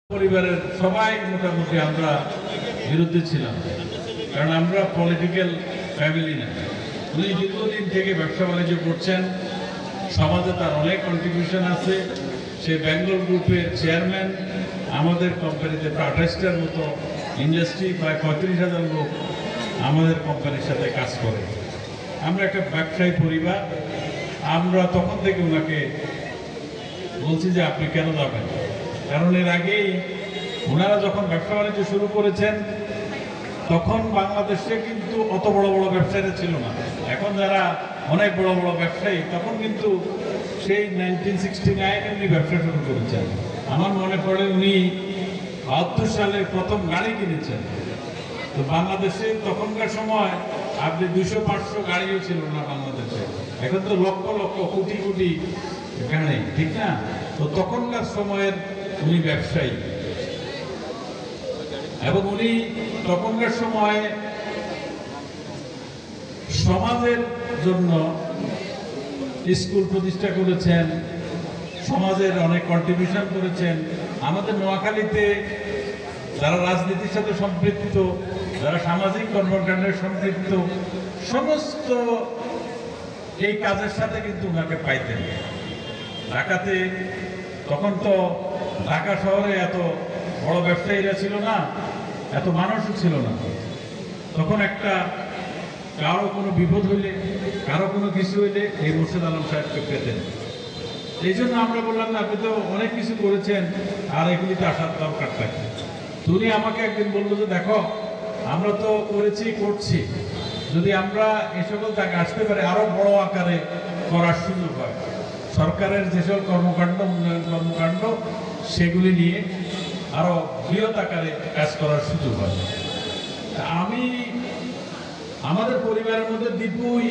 পরিবারের সবাই মোটামুটি আমরা বিরুদ্ধে ছিলাম, কারণ আমরা পলিটিক্যাল ফ্যামিলি না। উনি দীর্ঘদিন থেকে ব্যবসা বাণিজ্য করছেন, সমাজে তার অনেক কন্ট্রিবিউশন আছে। সে বেঙ্গল গ্রুপের চেয়ারম্যান। আমাদের কোম্পানিতে 28টার মতো ইন্ডাস্ট্রি, প্রায় 35,000 লোক আমাদের কোম্পানির সাথে কাজ করে। আমরা একটা ব্যবসায়ী পরিবার। আমরা তখন থেকে ওনাকে বলছি যে আপনি কেন যাবেন, কারণ এর আগেই ওনারা যখন ব্যবসা বাণিজ্য শুরু করেছেন তখন বাংলাদেশে কিন্তু অত বড় বড় ব্যবসায়ীরা ছিল না। এখন যারা অনেক বড় বড় ব্যবসায়ী, তখন কিন্তু সেই 1969 উনি ব্যবসা শুরু করেছেন। আমার মনে পড়ে উনি 72 সালে প্রথম গাড়ি কিনেছেন। তো বাংলাদেশে তখনকার সময় আপনি 200-500 গাড়িও ছিল না বাংলাদেশে। এখন তো লক্ষ লক্ষ কোটি কোটি গাড়ি, ঠিক না? তো তখনকার সময়ের উনি ব্যবসায়ী, এবং উনি তখনকার সময় সমাজের জন্য স্কুল প্রতিষ্ঠা করেছেন, সমাজের অনেক কন্ট্রিবিউশন করেছেন। আমাদের নোয়াখালীতে যারা রাজনীতির সাথে সম্পৃক্ত, যারা সামাজিক কর্মকাণ্ডে সম্পৃক্ত, সমস্ত এই কাজের সাথে কিন্তু ওনাকে পাইতেন। ঢাকাতে তখন তো ঢাকা শহরে এত বড় ব্যবসায়ীরা ছিল না, এত মানুষও ছিল না। তখন একটা কারো কোনো বিপদ হইলে, কারো কোনো কিছু হইলে এই মুর্শেদ আলম সাহেবকে পেতেন। এই জন্য আমরা বললাম না, আপনি তো অনেক কিছু করেছেন, আর এগুলিতে আসার দরকার থাকে। উনি আমাকে একদিন বললো যে দেখো, আমরা তো করছি, যদি আমরা এই সকল জায়গায় আসতে পারি, আরো বড় আকারে করার সুযোগ হয়। সরকারের যেসব কর্মকাণ্ড, উন্নয়ন কর্মকাণ্ড, সেগুলি নিয়ে আরো বৃহৎ আকারে কাজ করার সুযোগ হয়। আমাদের পরিবারের মধ্যে দীপুই